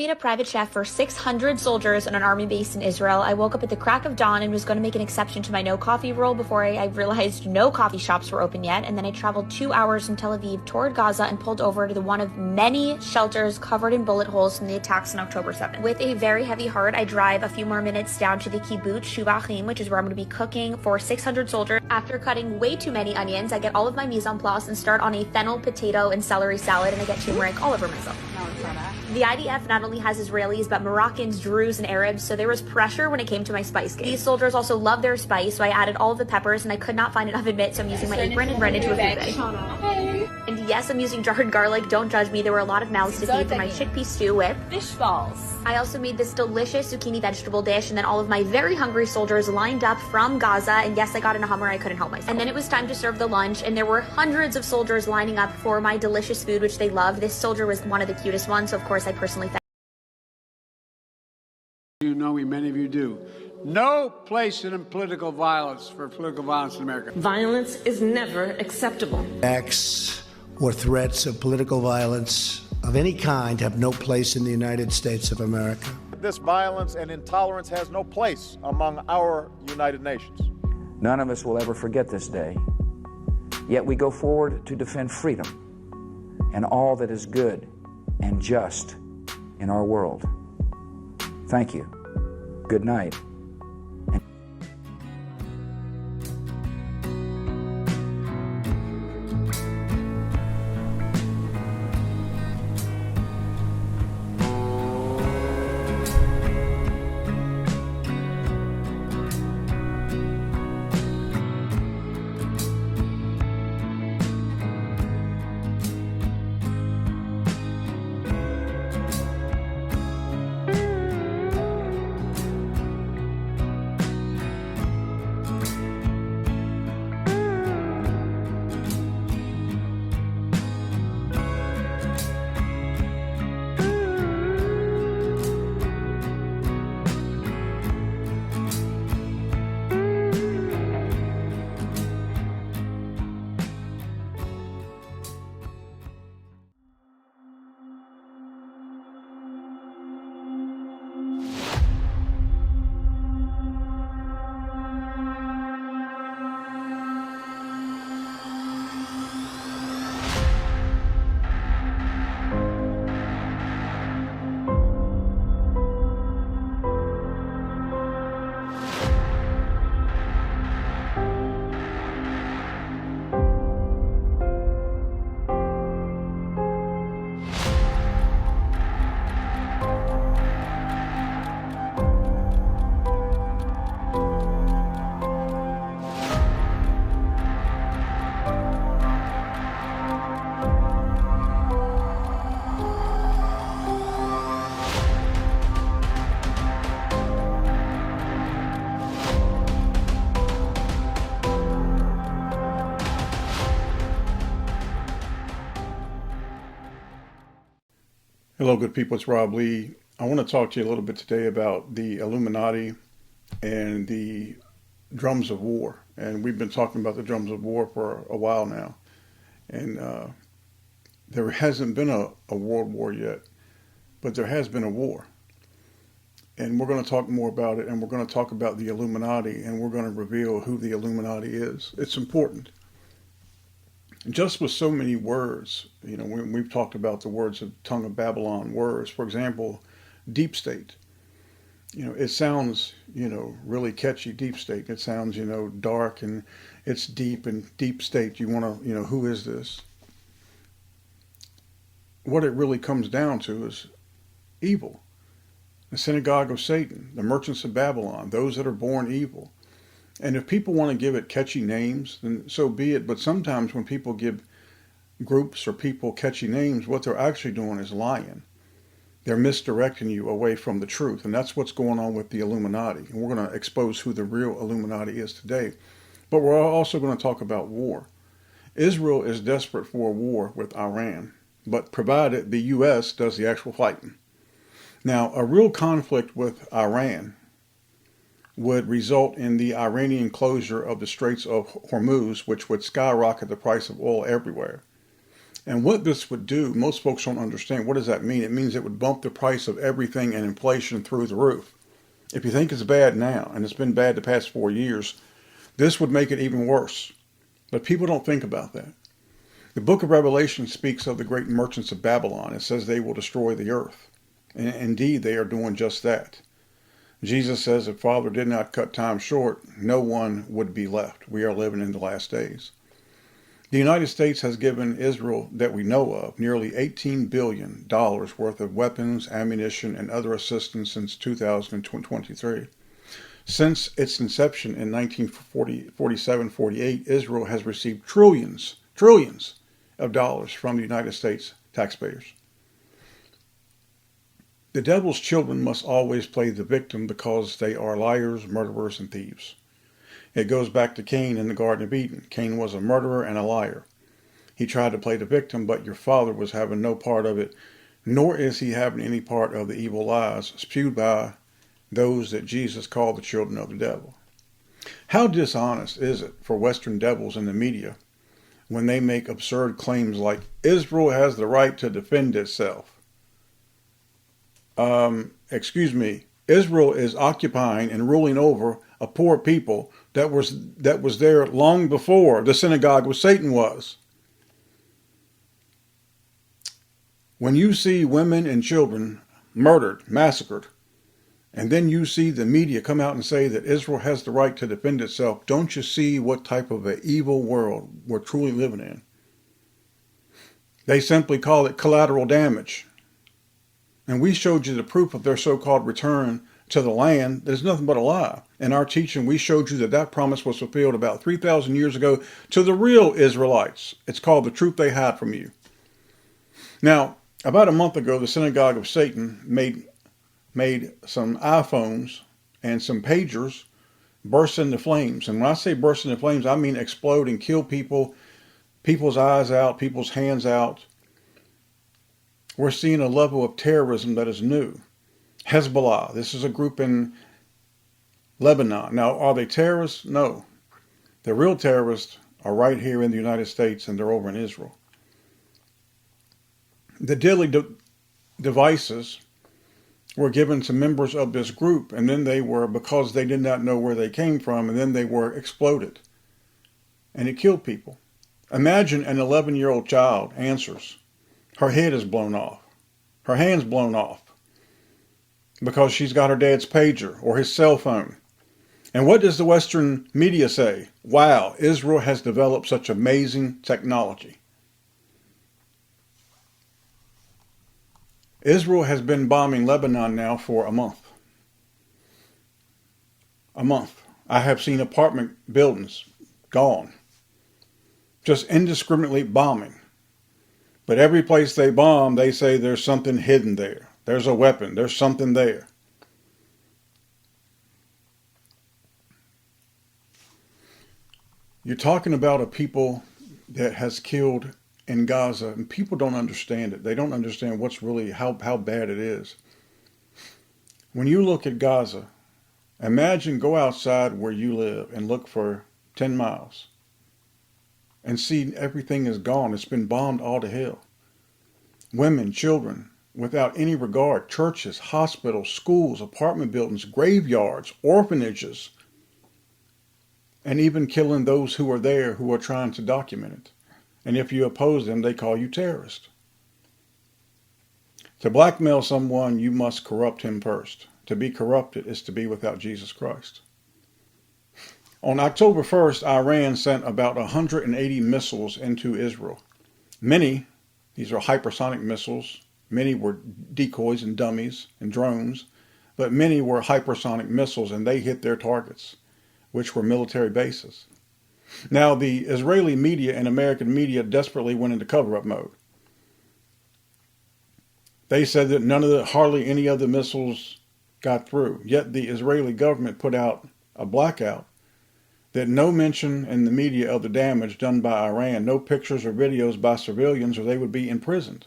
being a private chef for 600 soldiers on an army base in Israel, I woke up at the crack of dawn and was going to make an exception to my no coffee rule before I realized no coffee shops were open yet. And then I traveled 2 hours from Tel Aviv toward Gaza and pulled over to the one of many shelters covered in bullet holes from the attacks on October 7th. With a very heavy heart, I drive a few more minutes down to the kibbutz Shuvachim, which is where I'm going to be cooking for 600 soldiers. After cutting way too many onions, I get all of my mise en place and start on a fennel, potato, and celery salad, and I get turmeric all over myself. No, it's not that. The IDF not only has Israelis, but Moroccans, Druze, and Arabs, so there was pressure when it came to my spice game. These soldiers also love their spice, so I added all of the peppers, and I could not find enough of it, so I'm using my apron and ran into a food bag. And yes, I'm using jarred garlic, don't judge me, there were a lot of mouths to feed for my chickpea stew with Fish balls. I also made this delicious zucchini vegetable dish, and then all of my very hungry soldiers lined up from Gaza, and yes, I got in a Hummer, I couldn't help myself. And then it was time to serve the lunch, and there were hundreds of soldiers lining up for my delicious food, which they loved. This soldier was one of the cutest ones, so of course I personally thanked. You know me, many of you do. No place in political violence in America. Violence is never acceptable. Acts or threats of political violence of any kind have no place in the United States of America. This violence and intolerance has no place among our United Nations. None of us will ever forget this day. Yet we go forward to defend freedom and all that is good and just in our world. Thank you. Good night. Hello, good people. It's Rob Lee. I want to talk to you a little bit today about the Illuminati and the drums of war. And we've been talking about the drums of war for a while now. And there hasn't been a world war yet, but there has been a war. And we're going to talk more about it, and we're going to talk about the Illuminati, and we're going to reveal who the Illuminati is. It's important. Just with so many words, you know, we've talked about the words of Tongue of Babylon words. For example, deep state. You know, it sounds, you know, really catchy, deep state. It sounds, you know, dark and it's deep and deep state. You want to, you know, who is this? What it really comes down to is evil. The synagogue of Satan, the merchants of Babylon, those that are born evil. And if people want to give it catchy names, then so be it. But sometimes when people give groups or people catchy names, what they're actually doing is lying. They're misdirecting you away from the truth. And that's what's going on with the Illuminati. And we're going to expose who the real Illuminati is today. But we're also going to talk about war. Israel is desperate for a war with Iran, but provided the U.S. does the actual fighting. Now, a real conflict with Iran would result in the Iranian closure of the Straits of Hormuz, which would skyrocket the price of oil everywhere. And what this would do, most folks don't understand. What does that mean? It means it would bump the price of everything and inflation through the roof. If you think it's bad now, and it's been bad the past 4 years, this would make it even worse. But people don't think about that. The book of Revelation speaks of the great merchants of Babylon. It says they will destroy the earth. And indeed, they are doing just that. Jesus says if Father did not cut time short, no one would be left. We are living in the last days. The United States has given Israel, that we know of, nearly $18 billion worth of weapons, ammunition, and other assistance since 2023. Since its inception in 1947-48, Israel has received trillions of dollars from the United States taxpayers. The devil's children must always play the victim because they are liars, murderers, and thieves. It goes back to Cain in the Garden of Eden. Cain was a murderer and a liar. He tried to play the victim, but your father was having no part of it, nor is he having any part of the evil lies spewed by those that Jesus called the children of the devil. How dishonest is it for Western devils in the media when they make absurd claims like Israel has the right to defend itself? Israel is occupying and ruling over a poor people that was there long before the synagogue of Satan was. When you see women and children murdered, massacred, and then you see the media come out and say that Israel has the right to defend itself, don't you see what type of an evil world we're truly living in? They simply call it collateral damage. And we showed you the proof of their so-called return to the land. There's nothing but a lie. In our teaching, we showed you that that promise was fulfilled about 3,000 years ago to the real Israelites. It's called the truth they hide from you. Now, about a month ago, the synagogue of Satan made some iPhones and some pagers burst into flames. And when I say burst into flames, I mean explode and kill people, people's eyes out, people's hands out. We're seeing a level of terrorism that is new. Hezbollah, this is a group in Lebanon. Now, are they terrorists? No. The real terrorists are right here in the United States, and they're over in Israel. The deadly devices were given to members of this group, and then they were, because they did not know where they came from, and then they were exploded. And it killed people. Imagine an 11-year-old child answers. Her head is blown off. Her hand's blown off. Because she's got her dad's pager or his cell phone. And what does the Western media say? Wow, Israel has developed such amazing technology. Israel has been bombing Lebanon now for a month. A month. I have seen apartment buildings gone. Just indiscriminately bombing. But every place they bomb, they say there's something hidden there. There's a weapon. There's something there. You're talking about a people that has killed in Gaza, and people don't understand it. They don't understand what's really, how bad it is. When you look at Gaza, imagine go outside where you live and look for 10 miles and see everything is gone. It's been bombed all to hell. Women, children, without any regard, churches, hospitals, schools, apartment buildings, graveyards, orphanages, and even killing those who are there who are trying to document it. And if you oppose them, they call you terrorist. To blackmail someone, you must corrupt him first. To be corrupted is to be without Jesus Christ. On October 1st, Iran sent about 180 missiles into Israel. Many, these are hypersonic missiles. Many were decoys and dummies and drones, but many were hypersonic missiles, and they hit their targets, which were military bases. Now, the Israeli media and American media desperately went into cover-up mode. They said that hardly any of the missiles got through. Yet the Israeli government put out a blackout that no mention in the media of the damage done by Iran, no pictures or videos by civilians, or they would be imprisoned.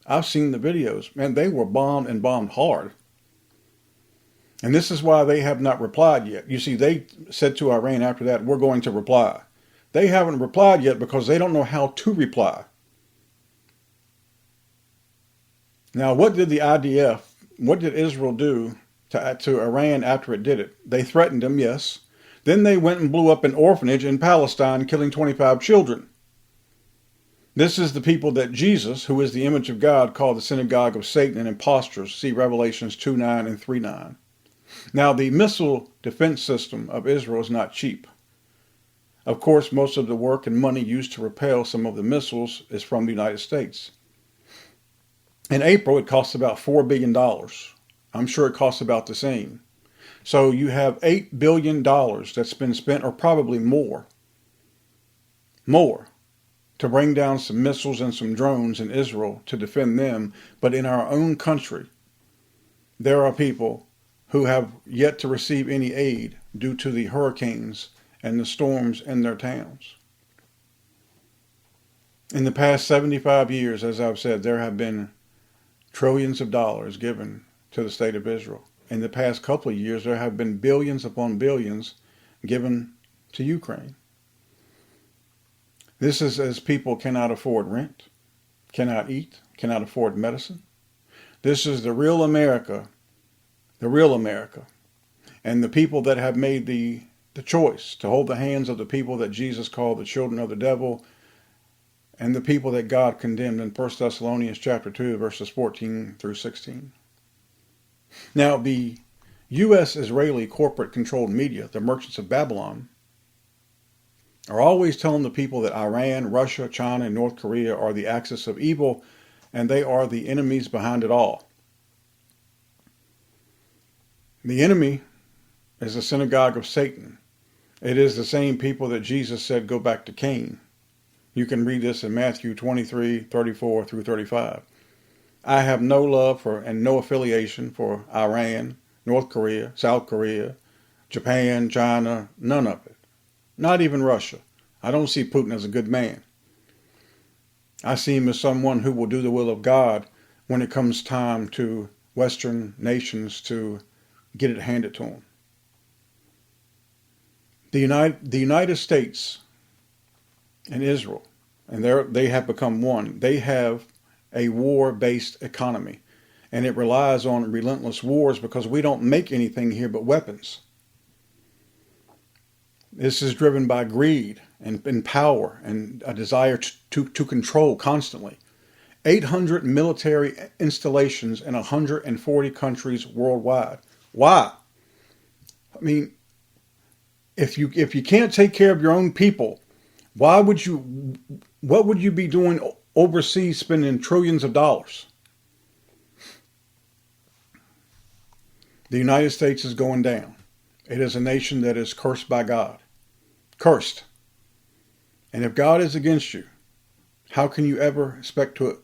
I've seen the videos, and they were bombed and bombed hard. And this is why they have not replied yet. You see, they said to Iran after that, we're going to reply. They haven't replied yet because they don't know how to reply. Now, what did the IDF, what did Israel do to Iran after it did it? They threatened them, yes. Then they went and blew up an orphanage in Palestine, killing 25 children. This is the people that Jesus, who is the image of God, called the synagogue of Satan and impostors. See Revelations 2:9 and 3:9. Now, the missile defense system of Israel is not cheap. Of course, most of the work and money used to repel some of the missiles is from the United States. In April, it cost about $4 billion. I'm sure it costs about the same. So you have $8 billion that's been spent, or probably more, to bring down some missiles and some drones in Israel to defend them. But in our own country, there are people who have yet to receive any aid due to the hurricanes and the storms in their towns. In the past 75 years, as I've said, there have been trillions of dollars given to the state of Israel. In the past couple of years, there have been billions upon billions given to Ukraine. This is as people cannot afford rent, cannot eat, cannot afford medicine. This is the real America, and the people that have made the choice to hold the hands of the people that Jesus called the children of the devil, and the people that God condemned in 1 Thessalonians chapter 2, verses 14 through 16. Now, the U.S.-Israeli corporate-controlled media, the merchants of Babylon, are always telling the people that Iran, Russia, China, and North Korea are the axis of evil, and they are the enemies behind it all. The enemy is the synagogue of Satan. It is the same people that Jesus said go back to Cain. You can read this in Matthew 23, 34 through 35. I have no love for and no affiliation for Iran, North Korea, South Korea, Japan, China, none of it. Not even Russia. I don't see Putin as a good man. I see him as someone who will do the will of God when it comes time to Western nations to get it handed to them. The United States and Israel, and they have become one. They have a war-based economy, and it relies on relentless wars because we don't make anything here but weapons. This is driven by greed and power and a desire to control constantly. 800 military installations in 140 countries worldwide. Why? I mean, if you can't take care of your own people, what would you be doing overseas spending trillions of dollars? The United States is going down. It is a nation that is cursed by God. Cursed. And if God is against you, how can you ever expect to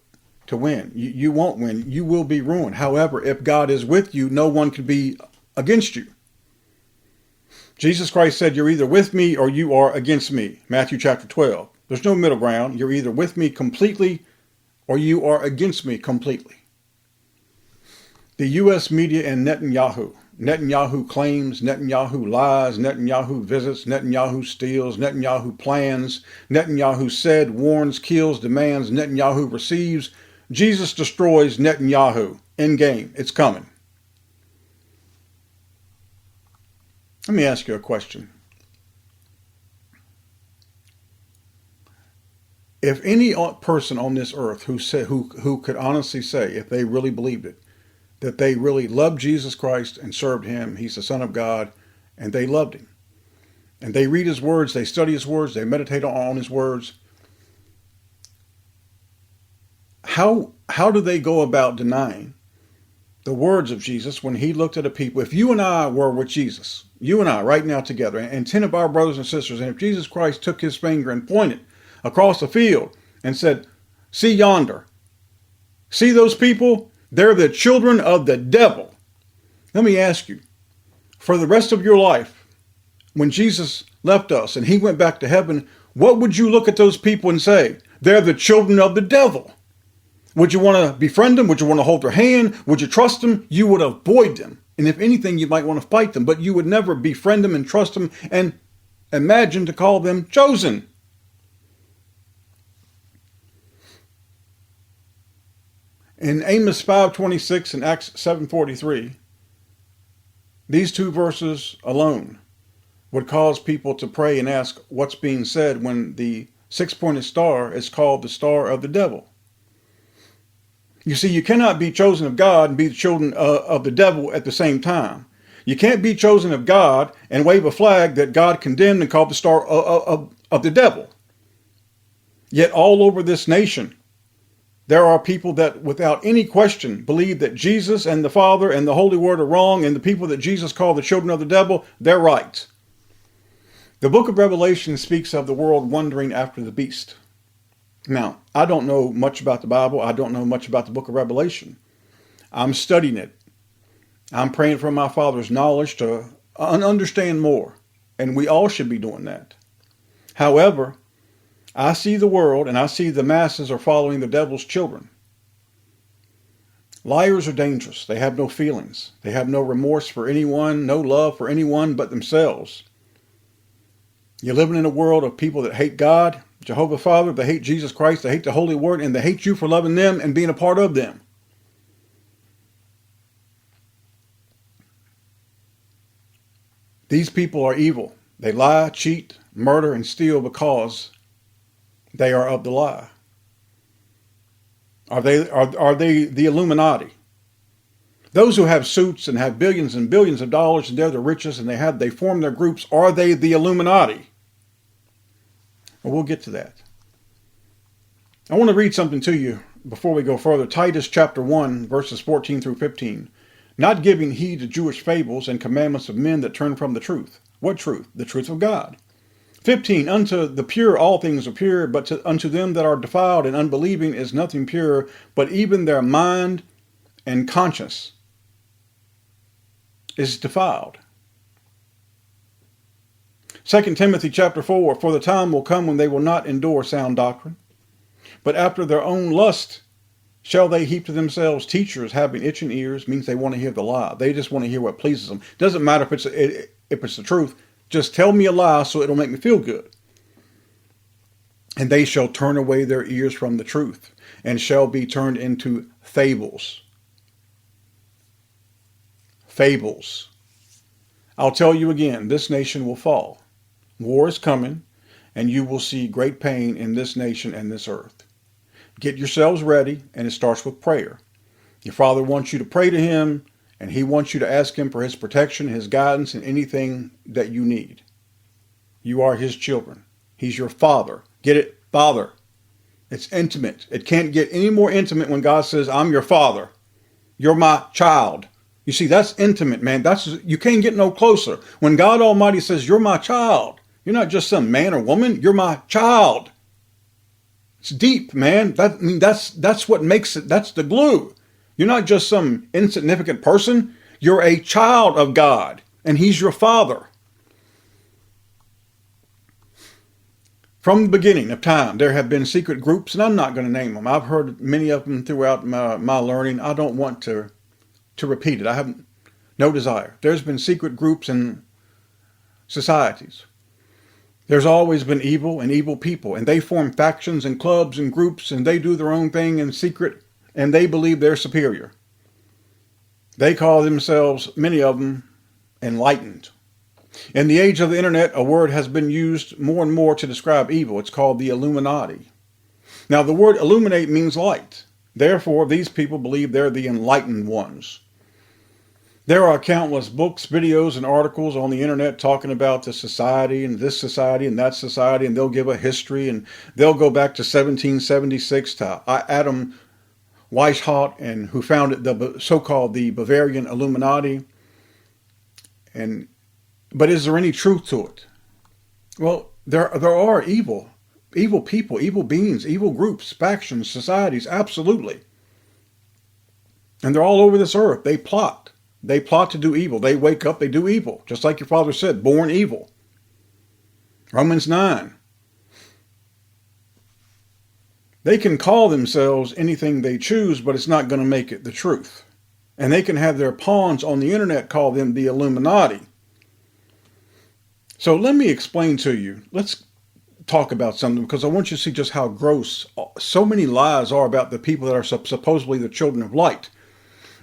win? You won't win. You will be ruined. However, if God is with you, no one can be against you. Jesus Christ said, you're either with me or you are against me. Matthew chapter 12. There's no middle ground. You're either with me completely or you are against me completely. The U.S. media and Netanyahu. Netanyahu claims, Netanyahu lies, Netanyahu visits, Netanyahu steals, Netanyahu plans, Netanyahu said, warns, kills, demands, Netanyahu receives. Jesus destroys Netanyahu. End game. It's coming. Let me ask you a question. If any person on this earth who could honestly say, if they really believed it, that they really loved Jesus Christ and served him, he's the Son of God, and they loved him, and they read his words, they study his words, they meditate on his words, how do they go about denying the words of Jesus when he looked at a people? If you and I were with Jesus, you and I right now together, and 10 of our brothers and sisters, and if Jesus Christ took his finger and pointed across the field and said, see yonder, see those people? They're the children of the devil. Let me ask you, for the rest of your life, when Jesus left us and he went back to heaven, what would you look at those people and say? They're the children of the devil. Would you want to befriend them? Would you want to hold their hand? Would you trust them? You would avoid them. And if anything, you might want to fight them, but you would never befriend them and trust them and imagine to call them chosen. In Amos 5:26 and Acts 7:43, these two verses alone would cause people to pray and ask what's being said when the six-pointed star is called the star of the devil. You see, you cannot be chosen of God and be the children of the devil at the same time. You can't be chosen of God and wave a flag that God condemned and called the star of the devil. Yet all over this nation, there are people that without any question believe that Jesus and the Father and the Holy Word are wrong, and the people that Jesus called the children of the devil, they're right. The book of Revelation speaks of the world wandering after the beast. Now, I don't know much about the Bible. I don't know much about the book of Revelation. I'm studying it. I'm praying for my Father's knowledge to understand more, and we all should be doing that. However, I see the world and I see the masses are following the devil's children. Liars are dangerous. They have no feelings. They have no remorse for anyone, no love for anyone but themselves. You're living in a world of people that hate God, Jehovah Father, they hate Jesus Christ, they hate the Holy Word, and they hate you for loving them and being a part of them. These people are evil. They lie, cheat, murder, and steal because they are of the lie. Are they the Illuminati? Those who have suits and have billions and billions of dollars and they're the richest and they form their groups, are they the Illuminati? Well, we'll get to that. I want to read something to you before we go further. Titus chapter 1, verses 14 through 15. Not giving heed to Jewish fables and commandments of men that turn from the truth. What truth? The truth of God. 15, unto the pure all things are pure, but unto them that are defiled and unbelieving is nothing pure, but even their mind and conscience is defiled. 2 Timothy chapter 4, for the time will come when they will not endure sound doctrine, but after their own lust shall they heap to themselves teachers having itching ears. Means they want to hear the lie. They just want to hear what pleases them. Doesn't matter if it's the truth. Just tell me a lie so it'll make me feel good. And they shall turn away their ears from the truth, and shall be turned into fables. Fables. I'll tell you again, this nation will fall. War is coming, and you will see great pain in this nation and this earth. Get yourselves ready, and it starts with prayer. Your Father wants you to pray to Him, and He wants you to ask Him for His protection, His guidance, and anything that you need. You are His children. He's your Father. Get it? Father. It's intimate. It can't get any more intimate when God says, I'm your Father. You're my child. You see, that's intimate, man. You can't get no closer. When God Almighty says, you're my child, you're not just some man or woman. You're my child. It's deep, man. That's what makes it. That's the glue. You're not just some insignificant person. You're a child of God, and He's your Father. From the beginning of time, there have been secret groups, and I'm not going to name them. I've heard many of them throughout my learning. I don't want to repeat it. I have no desire. There's been secret groups and societies. There's always been evil and evil people, and they form factions and clubs and groups, and they do their own thing in secret, and they believe they're superior. They call themselves, many of them, enlightened. In the age of the internet, a word has been used more and more to describe evil. It's called the Illuminati. Now, the word illuminate means light. Therefore, these people believe they're the enlightened ones. There are countless books, videos, and articles on the internet talking about the society and this society and that society, and they'll give a history, and they'll go back to 1776 to Adam Weishaupt, and who founded the so-called the Bavarian Illuminati. But is there any truth to it? Well, there are evil people, evil beings, evil groups, factions, societies, absolutely. And they're all over this earth. They plot. They plot to do evil. They wake up, they do evil. Just like your Father said, born evil. Romans 9. They can call themselves anything they choose, but it's not going to make it the truth. And they can have their pawns on the internet call them the Illuminati. So let me explain to you. Let's talk about something, because I want you to see just how gross so many lies are about the people that are supposedly the children of light.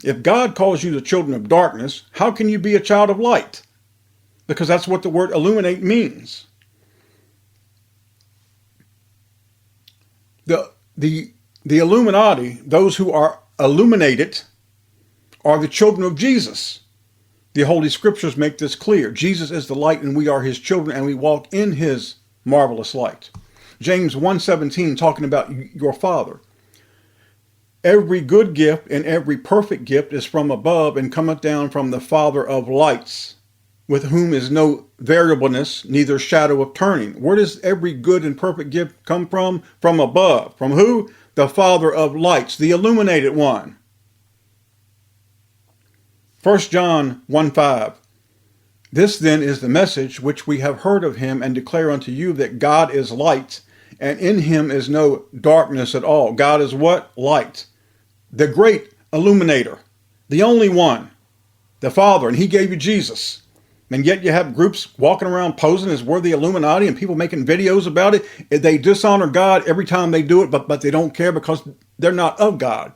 If God calls you the children of darkness, how can you be a child of light? Because that's what the word illuminate means. The Illuminati, those who are illuminated, are the children of Jesus. The Holy Scriptures make this clear. Jesus is the light and we are his children, and we walk in his marvelous light. James 1:17, talking about your Father. Every good gift and every perfect gift is from above and cometh down from the Father of lights, with whom is no variableness, neither shadow of turning. Where does every good and perfect gift come from? From above. From who? The Father of lights, the illuminated one. 1 John 1:5. This then is the message which we have heard of him and declare unto you, that God is light, and in him is no darkness at all. God is what? Light. The great illuminator, the only one, the Father, and he gave you Jesus. And yet you have groups walking around posing as we're the Illuminati and people making videos about it. They dishonor God every time they do it, but they don't care because they're not of God.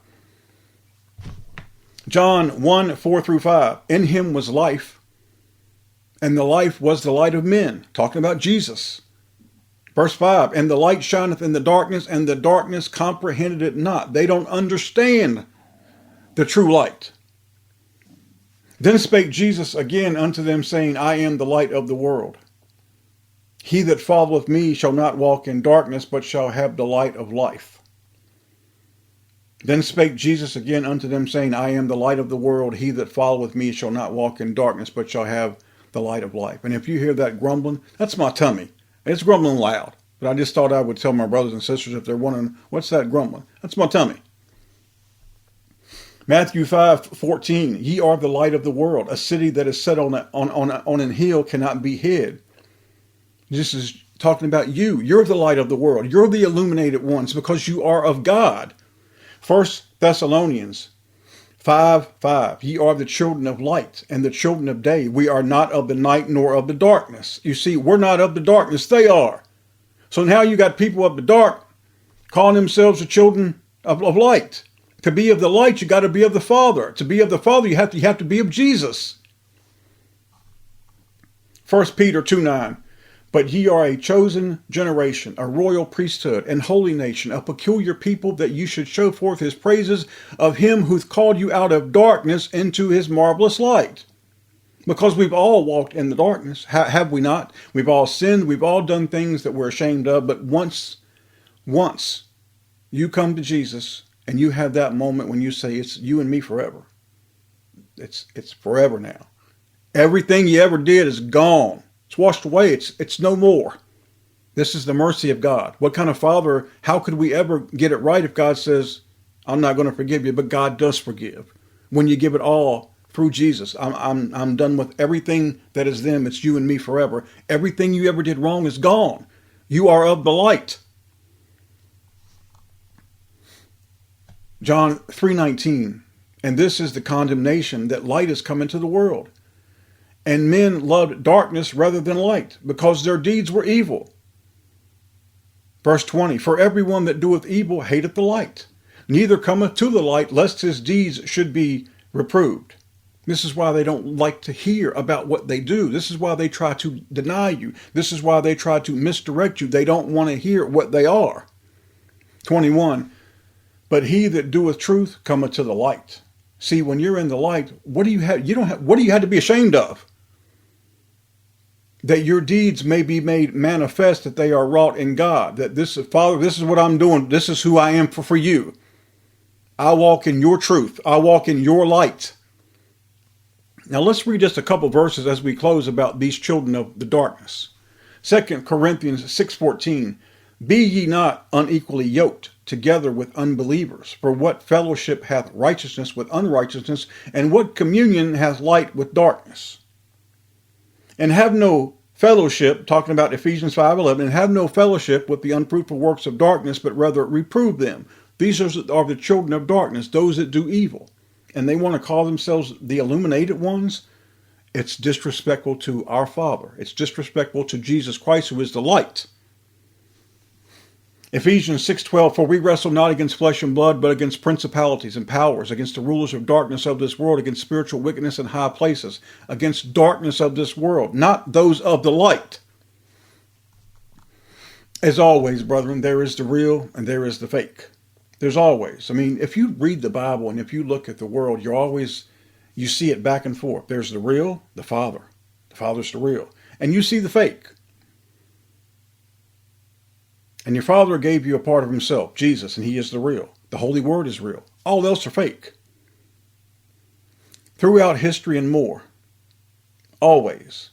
John 1:4-5. In him was life, and the life was the light of men. Talking about Jesus. Verse 5. And the light shineth in the darkness, and the darkness comprehended it not. They don't understand the true light. Then spake Jesus again unto them, saying, I am the light of the world. He that followeth me shall not walk in darkness, but shall have the light of life. Then spake Jesus again unto them, saying, I am the light of the world. He that followeth me shall not walk in darkness, but shall have the light of life. And if you hear that grumbling, that's my tummy. It's grumbling loud. But I just thought I would tell my brothers and sisters if they're wondering, what's that grumbling? That's my tummy. Matthew 5:14, ye are the light of the world. A city that is set on an hill cannot be hid. This is talking about you. You're the light of the world. You're the illuminated ones because you are of God. 1 Thessalonians 5:5, ye are the children of light and the children of day. We are not of the night nor of the darkness. You see, we're not of the darkness. They are. So now you got people of the dark calling themselves the children of light. To be of the light, you got to be of the Father. To be of the Father, you have to be of Jesus. 1 Peter 2:9. But ye are a chosen generation, a royal priesthood, and holy nation, a peculiar people, that you should show forth his praises of him who's called you out of darkness into his marvelous light. Because we've all walked in the darkness, have we not? We've all sinned, we've all done things that we're ashamed of, but once you come to Jesus, and you have that moment when you say, it's you and me forever. It's forever now. Everything you ever did is gone. It's washed away. It's no more. This is the mercy of God. What kind of father, how could we ever get it right if God says, I'm not going to forgive you, but God does forgive. When you give it all through Jesus, I'm done with everything that is them. It's you and me forever. Everything you ever did wrong is gone. You are of the light. John 3:19, and this is the condemnation, that light is come into the world. And men loved darkness rather than light, because their deeds were evil. Verse 20, for everyone that doeth evil hateth the light, neither cometh to the light, lest his deeds should be reproved. This is why they don't like to hear about what they do. This is why they try to deny you. This is why they try to misdirect you. They don't want to hear what they are. 21, but he that doeth truth cometh to the light. See, when you're in the light, what do you have? What do you have to be ashamed of? That your deeds may be made manifest, that they are wrought in God. That this is, Father, this is what I'm doing. This is who I am for you. I walk in your truth. I walk in your light. Now let's read just a couple verses as we close about these children of the darkness. 2 Corinthians 6:14, be ye not unequally yoked together with unbelievers. For what fellowship hath righteousness with unrighteousness, and what communion hath light with darkness? And have no fellowship, talking about Ephesians 5:11, and have no fellowship with the unfruitful works of darkness, but rather reprove them. These are the children of darkness, those that do evil. And they want to call themselves the illuminated ones. It's disrespectful to our Father. It's disrespectful to Jesus Christ, who is the light. Ephesians 6:12, for we wrestle not against flesh and blood, but against principalities and powers, against the rulers of darkness of this world, against spiritual wickedness in high places, against darkness of this world, not those of the light. As always, brethren, there is the real and there is the fake. There's always. I mean, if you read the Bible and if you look at the world, you see it back and forth. There's the real, the Father. The Father's the real. And you see the fake. And your Father gave you a part of himself, Jesus, and he is the real. The Holy Word is real. All else are fake. Throughout history and more, always,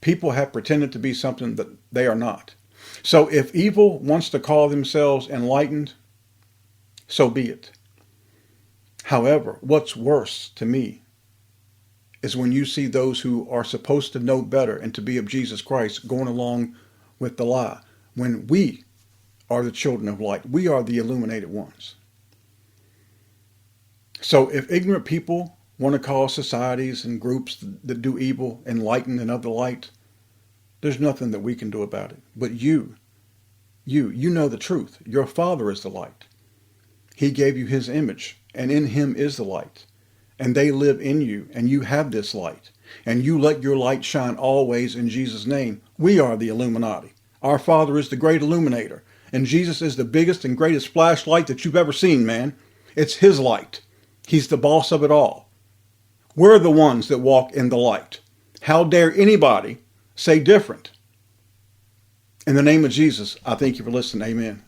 people have pretended to be something that they are not. So if evil wants to call themselves enlightened, so be it. However, what's worse to me is when you see those who are supposed to know better and to be of Jesus Christ going along with the lie, when we are the children of light. We are the illuminated ones. So if ignorant people want to call societies and groups that do evil enlightened and of the light, there's nothing that we can do about it. But you know the truth. Your Father is the light. He gave you his image, and in him is the light. And they live in you, and you have this light. And you let your light shine always in Jesus' name. We are the Illuminati. Our Father is the great illuminator. And Jesus is the biggest and greatest flashlight that you've ever seen, man. It's his light. He's the boss of it all. We're the ones that walk in the light. How dare anybody say different? In the name of Jesus, I thank you for listening. Amen.